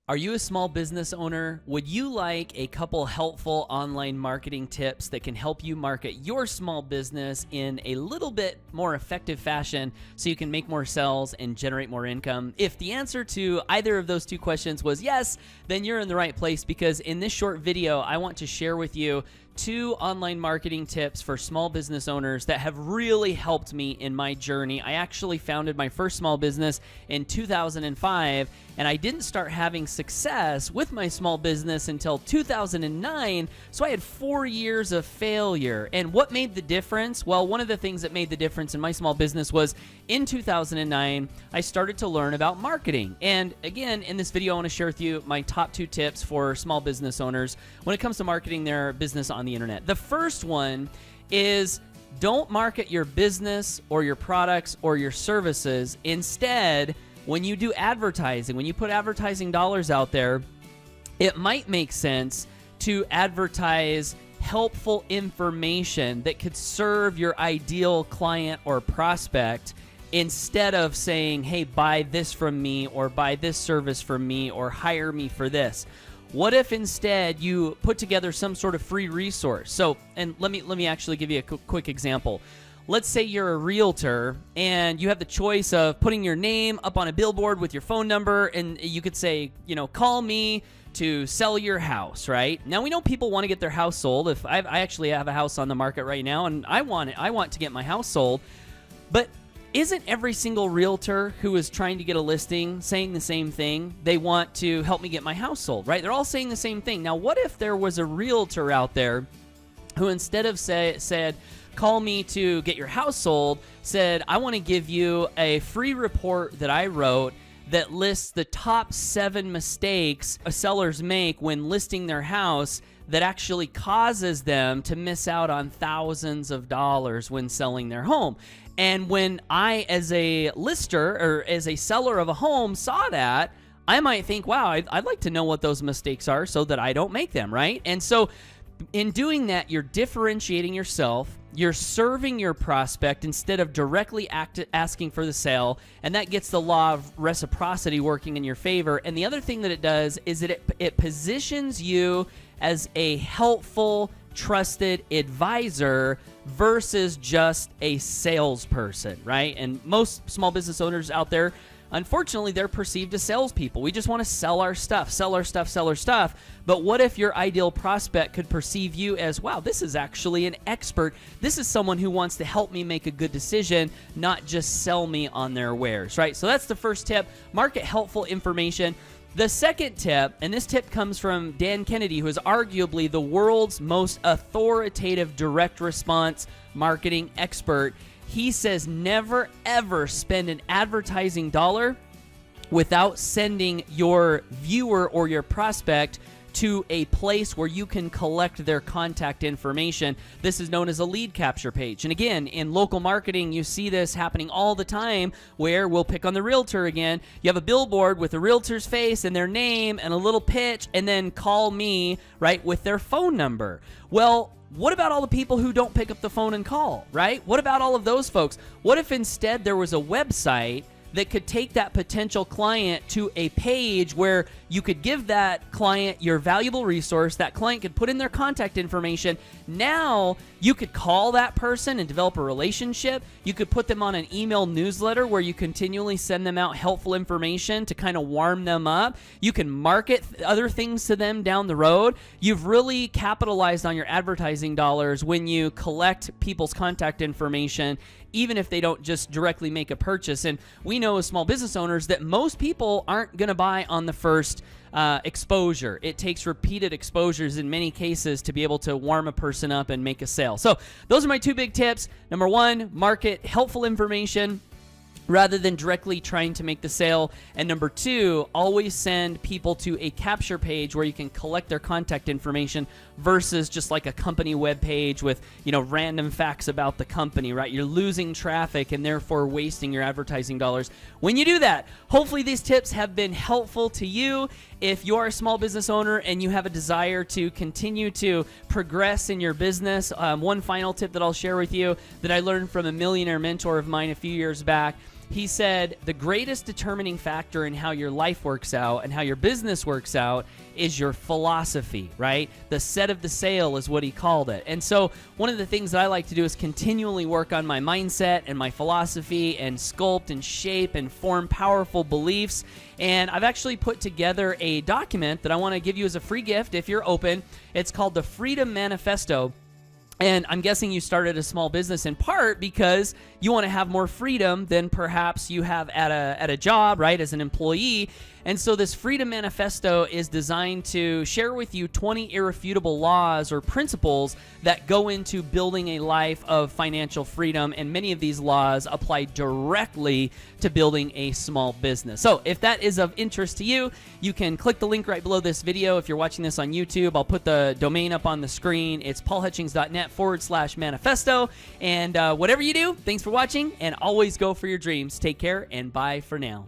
Are you a small business owner? Would you like a couple helpful online marketing tips that can help you market your small business in a little bit more effective fashion so you can make more sales and generate more income? If the answer to either of those two questions was yes, then you're in the right place, because in this short video, I want to share with you 2 online marketing tips for small business owners that have really helped me in my journey. I actually founded my first small business in 2005, and I didn't start having success with my small business until 2009, so I had 4 years of failure. And what made the difference? Well, one of the things that made the difference in my small business was in 2009, I started to learn about marketing. And again, in this video, I want to share with you my top 2 tips for small business owners when it comes to marketing their business on the internet. The first one is don't market your business or your products or your services. Instead, when you do advertising, when you put advertising dollars out there, it might make sense to advertise helpful information that could serve your ideal client or prospect, instead of saying, hey, buy this from me, or buy this service from me, or hire me for this. What if instead you put together some sort of free resource? So, and let me actually give you a quick example. Let's say you're a realtor and you have the choice of putting your name up on a billboard with your phone number, and you could say, call me to sell your house, right? Now, we know people want to get their house sold. If I actually have a house on the market right now and I want to get my house sold, but isn't every single realtor who is trying to get a listing saying the same thing? They want to help me get my house sold, right? They're all saying the same thing. Now, what if there was a realtor out there who, instead of said, call me to get your house sold, said, I want to give you a free report that I wrote that lists the top 7 mistakes sellers make when listing their house that actually causes them to miss out on thousands of dollars when selling their home. And when I, as a lister or as a seller of a home, saw that, I might think, wow, I'd like to know what those mistakes are so that I don't make them, right? And so in doing that, you're differentiating yourself, you're serving your prospect instead of directly asking for the sale, and that gets the law of reciprocity working in your favor. And the other thing that it does is that it positions you as a helpful, trusted advisor versus just a salesperson, right? And most small business owners out there, unfortunately, they're perceived as salespeople. We just want to sell our stuff, sell our stuff, sell our stuff. But what if your ideal prospect could perceive you as, wow, this is actually an expert. This is someone who wants to help me make a good decision, not just sell me on their wares, right? So that's the first tip, market helpful information. The second tip, and this tip comes from Dan Kennedy, who is arguably the world's most authoritative direct response marketing expert. He says never, ever spend an advertising dollar without sending your viewer or your prospect to a place where you can collect their contact information. This is known as a lead capture page. And again, in local marketing, you see this happening all the time, where we'll pick on the realtor again. You have a billboard with a realtor's face and their name and a little pitch, and then call me, right, with their phone number. Well, what about all the people who don't pick up the phone and call, right? What about all of those folks? What if instead there was a website that could take that potential client to a page where you could give that client your valuable resource, that client could put in their contact information. Now you could call that person and develop a relationship. You could put them on an email newsletter where you continually send them out helpful information to kind of warm them up. You can market other things to them down the road. You've really capitalized on your advertising dollars when you collect people's contact information, even if they don't just directly make a purchase. And we know as small business owners that most people aren't going to buy on the first exposure. It takes repeated exposures in many cases to be able to warm a person up and make a sale. So those are my 2 big tips. Number 1, market helpful information rather than directly trying to make the sale. And number 2, always send people to a capture page where you can collect their contact information versus just like a company web page with, random facts about the company, right? You're losing traffic and therefore wasting your advertising dollars when you do that. Hopefully these tips have been helpful to you. If you are a small business owner and you have a desire to continue to progress in your business, one final tip that I'll share with you that I learned from a millionaire mentor of mine a few years back he said the greatest determining factor in how your life works out and how your business works out is your philosophy, right? The set of the sail is what he called it. And so one of the things that I like to do is continually work on my mindset and my philosophy and sculpt and shape and form powerful beliefs. And I've actually put together a document that I want to give you as a free gift if you're open. It's called the Freedom Manifesto. And I'm guessing you started a small business in part because you want to have more freedom than perhaps you have at a job, right, as an employee. And so this Freedom Manifesto is designed to share with you 20 irrefutable laws or principles that go into building a life of financial freedom. And many of these laws apply directly to building a small business. So if that is of interest to you, you can click the link right below this video. If you're watching this on YouTube, I'll put the domain up on the screen. It's paulhutchings.net/manifesto. And whatever you do, thanks for watching, and always go for your dreams. Take care, and bye for now.